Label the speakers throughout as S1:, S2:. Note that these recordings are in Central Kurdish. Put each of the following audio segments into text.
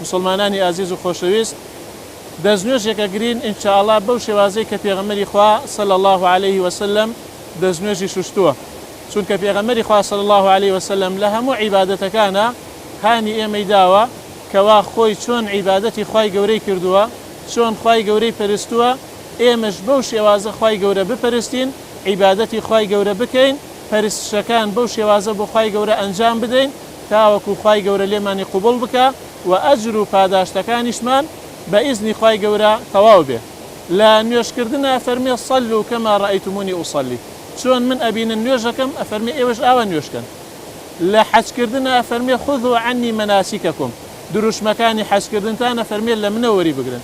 S1: مسلمانانی ئازیز و خۆشەویست دەستنوێژێکە گرین ئینشاءالله بەو شێوازەی کە پێغەمبەری خوا صلی الله عليه وسلم دەستنوێژی شوشتووە چونکە پێغەمبەری خوا صلی الله عليه وسلم لە هەموو عیبادەتەکانە هانی ئێمەی داوە کەوا خۆی چۆن عیبادەتی خوای گەورەی کردووە چۆن خوای گەورەی پەرستووە ئێمەش بەو شێوازە خوای گەورە بپەرستین عیبادەتی خوای گەورە بکەین پەرستشەکان بەو شێوازە بۆ خوای گەورە ئەنجام بدەین تاوەکو خوای گەورە لێمانی قوبوڵ بکە و ئەجر و پاداشتەکانیشمان بە ئیزنی خوای گەورە تەواو بێ لە نوێژکردنە فەرمێ صەلوا کەما ڕەئەیتمونی ئوصەلی چۆن من ئەبینن نوێژەکەم ئەفەرمێ ئێوەش ئاوا نوێژکەن لە حەجکردنە ئەفەرمێ خودوا عنی مناسیکەکم دروشمەکانی حەجکردنتان ئەفەرمێ لە منە وەری بگرن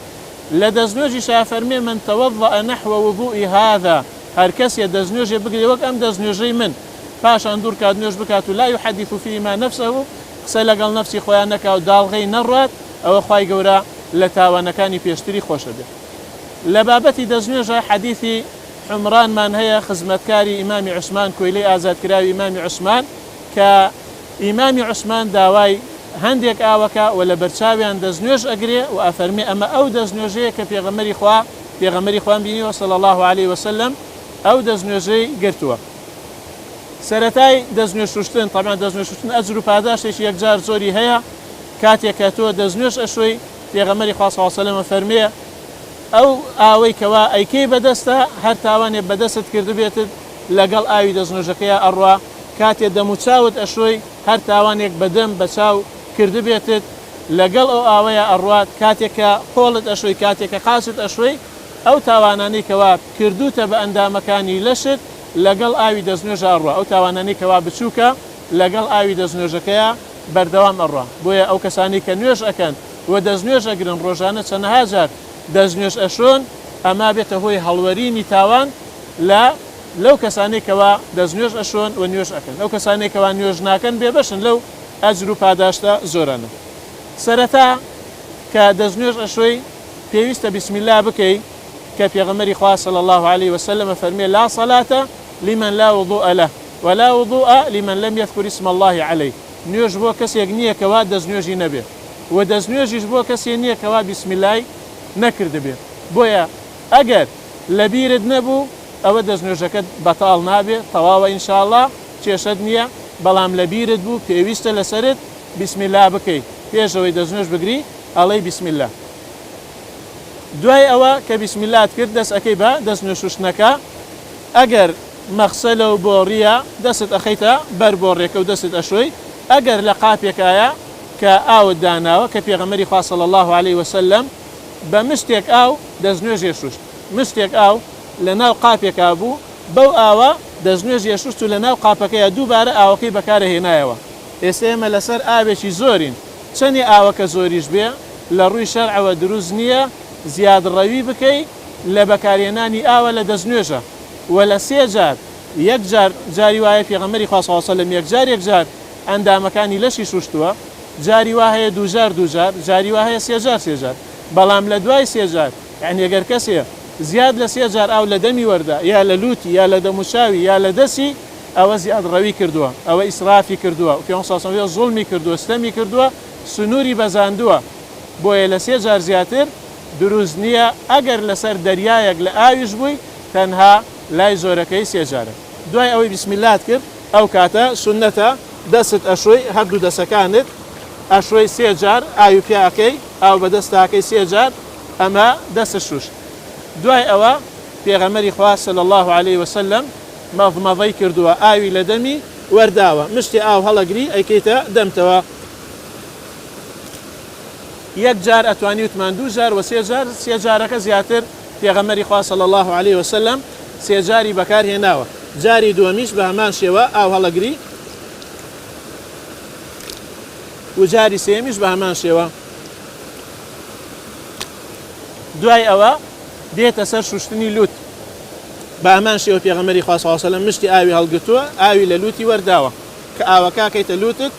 S1: لە دەستنوێژیش ئەفەرمێ من تەوەضەئە نەحوە وضوئی هذا هەر کەسێ دەستنوێژێ بگرێ وەک ئەم دەستنوێژەی من پاشان دوور کات نوێژ بکات و لا یحەدیث فیما نفسه قسە لەگەڵ نەفسی خۆیان نەکا و داڵغەی نەڕات ئەوە خوای گەورە لە تاوانەکانی پێشتری خۆشە بێت لە بابەتی دەستنوێژە حەدیثی عمرانمان هەیە خزمەتکاری ئیمامی عوسمان کۆیلەی ئازادکراوی ئیمامی عوسمان کە ئیمامی عوسمان داوای هەندێک ئاوەکە و لە بەرچاویان دەستنوێژ ئەگرێ و ئەفەرمێ ئەمە ئەو دەستنوێژەیە کە پێغەمبەری خوان بینیوە صلی الله عليه وسلم ئەو دەستنوێژەی گرتووە سەرەتای دەستنوێژ شوشتن طبعا دەستنوێژ شوشتن ئەجر و پاداشتێکی یەکجار زۆری هەیە کاتێک کە تۆ دەستنوێژ ئەشۆی پێغەمبەری خوا صلی الله عليه وسلم فەرمێ ئەو ئاوەی کەوا ئەیکەی بەدەستە هەر تاوانێ بەدەست کردبێتت لەگەڵ ئاوی دەستنوێژەکەیە ئەڕوا کاتێ دەم و چاوت ئەشۆی هەر تاوانێک بەدەم بە چاو کردبێتت لەگەڵ ئەو ئاوەیە ئەڕوات کاتێککە قۆڵت ئەشۆی کاتێککە قاچت ئەشۆی ئەو تاوانانەی کەوا کردوتە بە ئەندامەکانی لەشت لەگەڵ ئاوی دەستنوێژە ئەڕوا ئەو تاوانانەی کەوا بچووکە لەگەڵ ئاوی دەستنوێژەکەیە بەردەوام ئەڕوا بۆیە ئەو کەسانی کە نوێژ ئەکەن و دەستنوێژ ئەگرن ڕۆژانە چەندەها جار دەستنوێژ ئەشۆن ئەما بێتە هۆی هەڵوەرینی تاوان لەو کەسانەی کەوا دەستنوێژ ئەشۆن و نوێژ ئەکەن ئەو کەسانەی کەوا نوێژ ناکەن بێبەشن لەو ئەجر و پاداشتە زۆرانە سەرەتا کە دەستنوێژ ئەشۆی پێویستە بسم الله بکەی کە پێغەمبەری خوا صلی الله عليه وسلم فەرمێ لا صلاة لمن لا وضوء له ولا وضوء لمن لم يذكر اسم الله عليه نوێژ بۆ کەسێک نییە کەوا دەستنوێژی نەبێ و دەستنوێژیش بۆ کەسێک نییە کەوا بسم الله نەکردبێ بۆیە ئەگەر لە بیرت نەبوو ئەوە دەستنوێژەکەت بەتاڵ نابێ تەواوە ئینشاءالله کێشەت نییە بەڵام لە بیرت بوو پێویستە لەسەرت بسم الله بکەیت پێشەوەی دەستنوێژ بگری ئەڵێی بسم الله دوای ئەوە کە بسم الله کرد دەست ئەەکەی بە دەستنوێژ شوشتنەکە ئەگەر مەخسەلە و بۆڕیە دەست ئەخەیتە بەر بۆڕێکە و دەست ئەشۆی ئەگەر لە قاپێکایە کە ئاوت داناوە کە پێغەمبەری خوا صلی الله عليه وسلم بە مشتێک ئاو دەستنوێژێ شوشت مشتێک ئاو لە ناو قاپێکا بوو بەو ئاوە دەستنوێژێ شوشت و لە ناو قاپەکەیە دووبارە ئاوەکەی بەکارە هێنایەوە ئێستا ئێمە لەسەر ئاوێکی زۆرین چەندی ئاوەکە زۆریش بێ لە ڕووی شەرعەوە دروست نییە زیادڕەوی بکەی لە بەکارهێنانی ئاوە لە دەستنوێژە و لە سێ جار یەک جار جاری وایە پێغەمبەری خوا صلی الله علیه وسلم یەک جار ئەندامەکانی لەشی شوشتووە جاری وا هەیە دوو جار جاری وا هەیە سێ جار بەڵام لە دوای سێ جار یعنی ئەگەر کەسێ زیاد لە سێ جار ئاو لە دەمی وەردا یا لە لوتی یا لە دەموچاوی یا لە دەسی ئەوە زیادڕەوی کردووە ئەوە ئیسرافی کردووە و پێغەمبەر صلی الله علیه و زوڵمی کردووە ستەمی کردووە سنووری بەزاندووە بۆیە لە سێ جار زیاتر دروست نییە ئەگەر لەسەر دەریایەک لە ئاویش بووی تەنها لای زۆرەکەی سێ جارە دوای ئەوەی بسم الله کرد ئەو کاتە سنەتە دەست ئەشۆی هەردوو دەسەکانت ئەشۆی سێ جار ئاوی پیاکەی ئاو بەدەستاکەی سێ جار ئەمە دەستە شوش دوای ئەوە پێغەمبەری خوا صلی الله عليه وسلم مەضمەضەی کردووە ئاوی لە دەمی وەرداوە مشتی ئاو هەڵەگری ئەیکەیتە دەمتەوە یەک جار ئەتوانی وتمان دوو جار و سێ جارەکە زیاتر پێغەمبەری خوا صلی الله عليه وسلم سێ جاری بەکارهێناوە جاری دووەمیش بە هەمان شێوە ئاو هەڵەگری و جاری سێمیش بە هەمان شێوە دوای ئەوە دێتە سەر شوشتنی لوت بە هەمان شێوە پێغەمبەری خوا صلی الله علیه وسلم مشتی ئاوی هەڵگرتووە ئاوی لە لوتی وەرداوە کە ئاوەکە کەیتە لوتت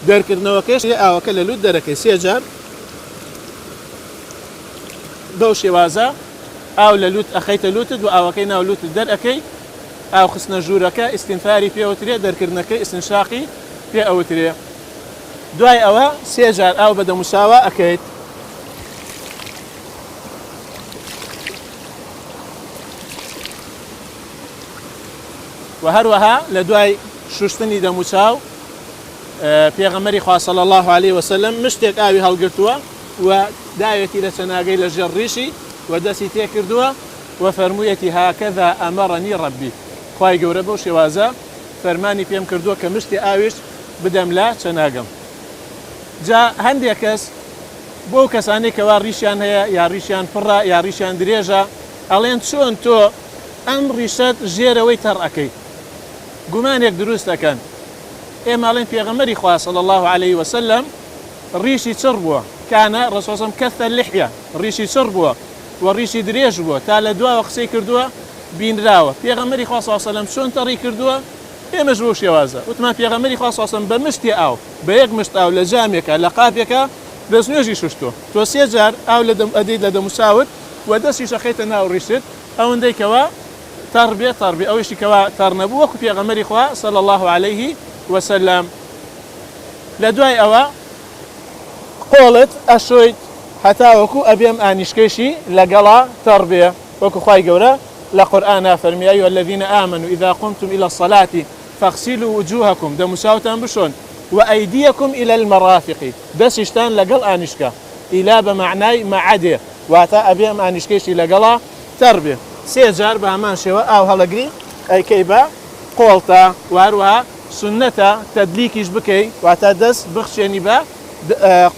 S1: دەرکردنەوەکەش ئاوەکە لە لوت دەرەکەی سێ جار بەو شێوازە ئاو لە لوت ئەخەیتە لوتت و ئاوەکەی ناو لوتت دەرەکەی ئاو خستنە ژوورەکە ئیستینفاری پێوترێ دەرکردنەکەی ئیستنشاقی پێ ئەوترێ دوای ئەوە سێ جار ئاو بە دەموچاوە ئەکەیت. و هەروەها لە دوای شوشتنی دەموچاو پێغەمبەری خوا صلی الله عليه وسلم مشتێک ئاوی هەڵگرتووە و داوێتی لە چەناگەی لە ژێر ڕیشی و دەستی تێ کردووە و فەرموویەتی هاکەذا ئەمەڕەنی ڕەبی، خوای گەورە بەو شێوازە فەرمانی پێم کردووە کە مشتی ئاویش بدەم لە چەناگەم. جا هەندێک کەس بۆ کەسانی کەوا ڕیشیان هەیە یا ڕیشیان پڕە یا ڕیشیان درێژە ئەڵێن چۆن تۆ ئەم ڕیشەت ژێرەوەی تەڕ ئەەکەی، گومانێک دروست دەکەن. ئێماڵێن پێغەمبەری خوا صلی الله عليه وسلم ڕیشی چڕ بووە، کانە ڕەسوڵ کەثە اللحیە، ڕیشی چڕ بووە و ڕیشی درێژ بووە، تا لە دواوە قسەی کردووە بینراوە. پێغەمبەری خوا صلی الله عليه وسلم چۆن تەڕی کردووە؟ ئێمەش بەو شێوازە وتمان پێغەمبەری خوا صلی الله عليه وسلم بە مشتی ئاو بە یەک مشت ئاو لە جامێکە لە قاپێکە دەستنوێژی شوشتووە. تۆ سێ جار ئاو ئەدەیت لە دەموچاوت و دەستی شەخەیتە ناو ڕیشت، ئەوەندەی کەوا تەڕ بێ ئەوەشی کەوا تەڕ نەبوو وەکو پێغەمبەری خوا صلی الله عليه وسلم. لە دوای ئەوە قۆڵت ئەشۆیت هەتاوەکو ئەبێم ئانیشکەیشی لەگەڵا تەڕ بێ، وەکو خوای گەورە لە قورئانە فەرمی یا ئەیها الذین آمنوا إذا قمتم إلى الصلاة فاغسلوا وجوهكم دەموچاوتان بشۆن وأيديكم إلى المرافق، دەستیشتان لەگەڵ ئانیشکە، ئیلا بە معنای مەعەدێ واتە ئەبێم ئانیشکەیشی لەگەڵا تەڕ بێ. سێ جار بە هەمان شێوە ئاو هەڵەگری ئەیکەی بە قۆڵتە و هەروەها سنەتە تەدلیکیش بکەی واتە دەست بخشێنی بە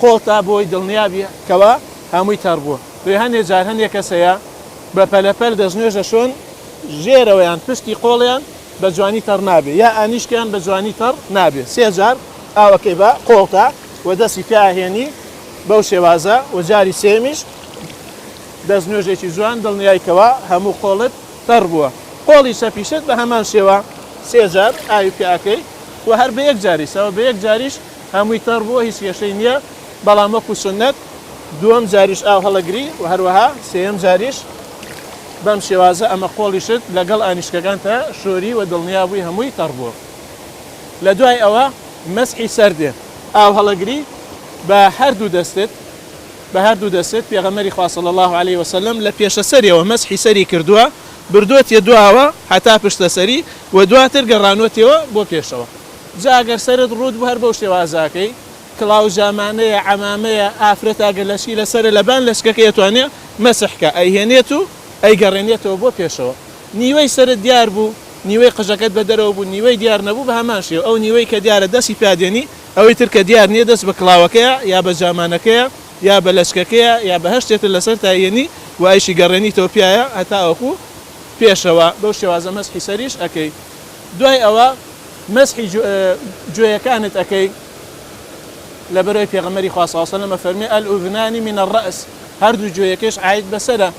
S1: قۆڵتە بۆی دڵنیابی کەوە هەمووی تەڕ بووە. دوێ هەندێک جار هەندێک کەسەیە بە پەلەپەل دەستنوێژە شۆن ژێرەوەیان پشتی قۆڵیان بە جوانی تەڕ نابێ یا ئانیشکیان بە جوانی تەڕ نابێ. سێ جار ئاوەکەی بە قۆڵتە و دەستی پیاهێنی بەو شێوازە و جاری سێمیش دەستنوێژێکی جوان دڵنیایکەوە هەموو قۆڵت تەڕ بووە. قۆڵی سەپیشت بە هەمان شێوە سێ جار ئاوی پیاکەی و هەر بە یەک جاری سەوە بە یەک جاریش هەمووی تەڕ بووە، هیچ کێشەی نییە. بەڵام وەکو سنەت دووەم جاریش ئاو هەڵەگری و هەروەها سێم جاریش بەم شێوازە ئەمە قۆڵیشت لەگەڵ ئانیشکەکان تا شۆری و دڵنیابووی هەمووی تەڕ بووە. لە دوای ئەوە مەسحی سەردێ ئاو هەڵەگری بە هەردوو دەستت پێغەمبەری خوا صلی الله عليه وسلم لە پێشە سەریەوە مەسحی سەری کردووە، بردووەتە دواوە هەتا پشتە سەری و دواتر گەڕانوەتەوە بۆ پێشەوە. جا ئەگەر سەرت ڕوود بوو هەر بەو شێوازاکەی کڵاو ژامانەیە ئەمامەیە ئافرەت ئاگەلەشی لەسەر لەبان لەشکەکە ئەتوانێ مەسحکە ئەیهێنێت و ئەیگەڕێنێتەوە بۆ پێشەوە. نیوەی سەرت دیار بوو، نیوەی قژەکەت بە دەرەوە بوو، نیوەی دیار نەبوو بە هەمان شێوە ئەو نیوەی کە دیارە دەستی پیادێنی، ئەوەی تر کە دیار نییە دەست بە کڵاوەکەیە یا بە ژامانەکەیە یا بە لەشکەکەیە یا بە هەشتێتر لەسەر تایێنی و ئایشی گەڕێنیتەوە پیایە هەتاوەکو پێشەوە بەو شێوازە مەسحی سەریش ئەەکەی. دوای ئەوە مەسحی گوێیەکانت ئەەکەی لە بەرەوەی پێغەمبەری خوا صلی الله عليه وسلم فەرمی الأذنان من الرأس، هەردوو گوێیەکەش عاید بەسەرە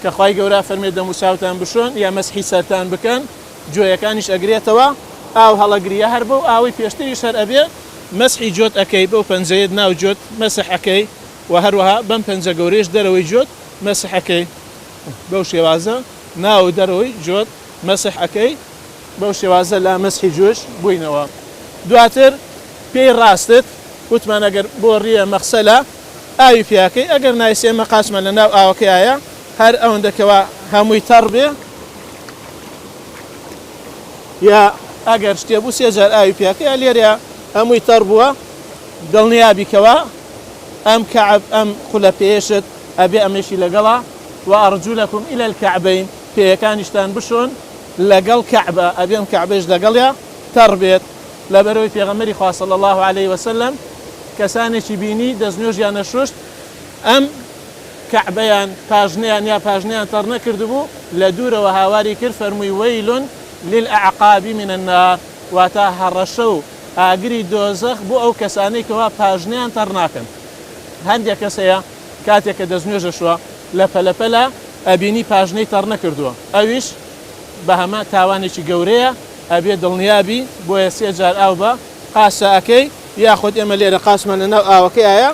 S1: کە خوای گەورە فەرمێ دەموچاوتان بشۆن یا مەسحی سەرتان بکەن، گوێیەکانیش ئەگرێتەوە ئاو هەڵەگریە هەر بەو ئاوی پێشتریش هەر ئەبێ مەسحی جۆت ئەەکەی بەو پەنجەیەت ناو جۆت مەسح ئەەکەی و هەروەها بەم پەنجە گەورەیش دەرەوەی جۆت مەسح ئەەکەی. بەو شێوازە ناو دەرەوەی جۆت مەسح ئەەکەی، بەو شێوازە لا مەسحی جۆش بووینەوە. دواتر پێی ڕاستت وتمان ئەگەر بۆ ڕیە مەخسەلە ئاوی پیاکەی، ئەگەر نایسێمە قاسمە لە ناو ئاوەکەیە هەر ئەوەندەکەوە هەمووی تەڕ بێ یا ئەگەر شتێ بوو سێ جار ئاوی پیاکەی یا لێرە هەمووی تەڕ بووە دڵنیابیکەوە ئەم کەعب ئەم خولە پێشت ئەبێ ئەمەشی لەگەڵا و ئەرجولەکم إلى الكعبين، پێیەکانیشتان بشۆن لەگەڵ کەعبە، ئەبێم کەعبەش لەگەڵیا تەڕ بێت. لەبەرەوەی پێغەمبەری خوا صلی الله عليه وسلم کەسانێکی بینی دەستنوێژیان نەشوشت ئەم کەعبەیان پاژنیان یا پاژنیان تەڕ نەکردبوو لە دوورەوە هاواری کرد فەرمووی وەیلٌ للأعقاب من النار، واتە هەڕەشە و ئاگری دۆزەخ بۆ ئەو کەسانەی کەوا پاژنیان تەڕ ناکەن. هەندێک کەسەیە کاتێک کە دەستنوێژە شووە لە پەلەپەلە ئەبینی پاژنەی تەڕ نەکردووە، ئەویش بە هەمە تاوانێکی گەورەیە ئەبێ دڵنیابی بۆیە سێ جار ئاو بە قاسە ئەەکەی یاخود ئێمە لێرە قاسمە لە ناو ئاوەکەیە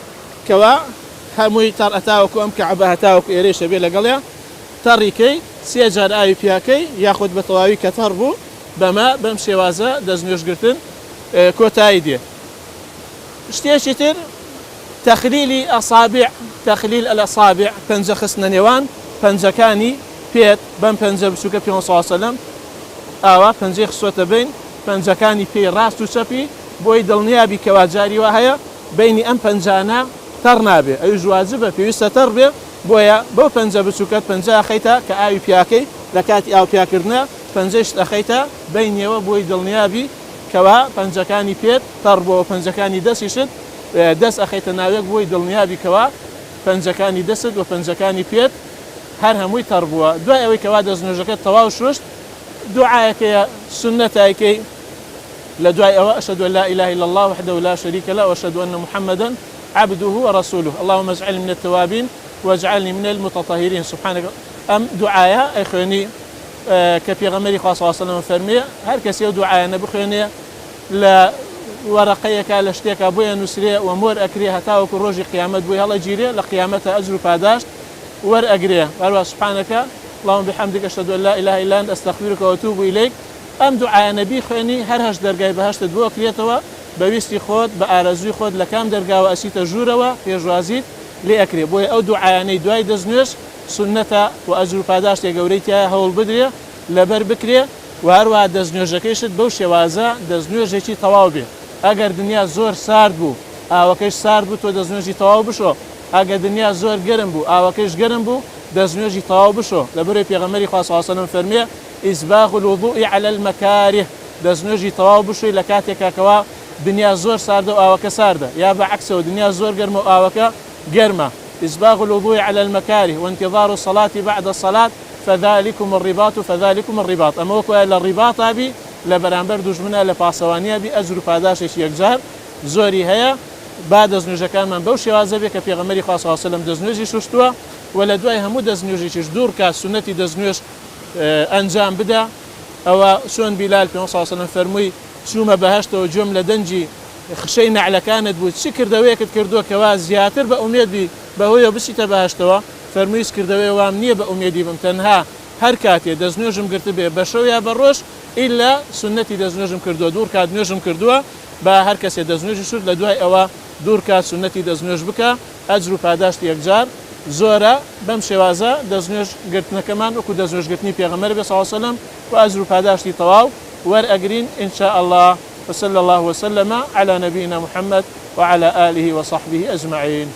S1: کەوا هەمووی تەڕ ئەتاوەکو ئەم کەعبە هەتاوەکو ئێرەیشە بێ لەگەڵیان تەڕیکەی سێ جار ئاوی پیاکەی یاخود بە تەواوی کە تەڕ بوو بەمە بەم شێوازە دەستنوێژگرتن کۆتایی دێ. شتێکی تر تەخلیلی ئەسابع تەخلیل الأصابع پەنجە خستنە نێوان پەنجەکانی پێت بەم پەنجە بچووکە پێ صلی الله علیه وسلم ئاوا پەنجەی خستووەتە بین پەنجەکانی پێی ڕاست و چەپی بۆی دڵنیابی کەوا جاری وا هەیە بینی ئەم پەنجانە تەڕ نابێ ئەویش واجبە پێویستە تەڕ بێ بۆیە بەو پەنجە بچووکەت پەنجە ئەخەیتە کە ئاوی پیاکەی لە کاتی ئاو پیاکردنە پەنجەشت ئەخەیتە بینیەوە بۆی دڵنیابی کەوا پەنجەکانی پێت تەڕ بۆ پەنجەکانی دەستیشت دەست ئەخەیتە ناوێک بۆی دڵنیابی کەوا پەنجەکانی دەست و پەنجەکانی پێت هەر هەمووی تەڕ بووە دوای ئەوەی کەوا دەستنوێژەکەت تەواو شوشت دوعایەکەیە سنەتایەکەی لە دوای ئەوە أشهد أن لا إله إلا الله وحده لا شريك له وأشهد أن محمدا عبده ورسوله اللهم اجعلني من التوابين واجعلني من المتطهرين سبحانك ئەم دوعایە ئەیخوێنی کە پێغەمبەری خوا صلی الله علیه و سلم فەرمێ هەر کەسێ ئەو دوعایە بخوێنێ لە وەرەقەیەکە لە شتێکە بۆیە نووسرێ و مۆر ئەکرێ هەتاوەکو ڕۆژی قیامەت بۆی هەڵەگیرێ لە قیامەتە ئەجر و پاداشت وەرئەگرێ هەروە سبحانەکە اللهم بحمدك أشهد أن لا إله إلا أنت أستغفرك وأتوب إليك ئەم دوعایە بیخوێنی هەر هەش دەرگای بەهەشتت بۆ ئەکرێتەوە بەویستی خۆت بە ئارەزوی خۆت لە کام دەرگاوە ئەچیتە ژوورەوە پێشوازیت لێ ئەکرێ بۆیە ئەو دوعایانەی دوای دەستنوێژ سنەتە و ئەجر و پاداشتێک گەورەی تایە هەوڵ بدرێ لەبەر بکرێ و هەروە دەستنوێژەکەیشت بەو شێوازە دەستنوێژێکی تەواو بێ ئەگەر دنیا زۆر سارد بوو ئاوەکەش سارد بوو تۆ دەستنوێژی تەواو بشۆ ئەگەر دنیا زۆر گەرم بوو ئاوەکەش گەرم بوو دەستنوێژی تەواو بشۆ لەبەرەوەی پێغەمبەری خوا صلی الله علیه و سلم فەرمێ إسباغ الوضوء على المكاره دەستنوێژی تەواو بشووی لە کاتێکەکەوە دنیا زۆر ساردە و ئاوەکە ساردە یا بەعکسەوە دنیا زۆر گەرمە و ئاوەکە گەرمە إسباغ الوضوء على المكاره وانتظار الصلاة بعد الصلاة فذلكم الرباط ئەمە وەکوە لە ڕیباتە بی لە بەرامبەر دوژمنە لە پاسەوانیە بی ئەجر و پاداشێکی یەکجار زۆری هەیە با دەستنوێژەکانمان بەو شێوازە بێ کە پێغەمبەری خوا صلی الله علیه و سلم دەستنوێژی شوشتووە و لە دوای هەموو دەستنوێژێکیش دوور کات سنەتی دەستنوێژ ئەنجام بدە ئەوە چۆن بیلال پێ صلی الله علیه و سلم فەرمووی چوومە بەهەشتەوە گوێم لە دەنجی خشەی نەعلەکانت بوو چی کردەوەیەکت کردووە کەوا زیاتر بە ئومێدی بەهۆیە بچیتە بەهەشتەوە فەرمووی کردەوەی وام نییە بە ئومێدی بم تەنها هەر کاتێ دەستنوێژم گرت بێ بە شەو یا بە ڕۆژ ئیلا سنەتی دەستنوێژم کردووە دوور کات نوێژم کردووە با هەر کەسێ دەستنوێژی شورد لە دوای ئەوە دوور کات سنەتی دەستنوێژ بکە ئەجر و پاداشتی یەکجار زۆرە بەم شێوازە دەستنوێژ گرتنەکەمان وەکو دەستنوێژگرتنی پێغەمبەر بێ صلی الله علیه و سلم و ئەجر و پاداشتی تەواو وەرئەگرین إن شاء الله وصلى الله وسلم على نبينا محمد وعلى آله وصحبه أجمعين.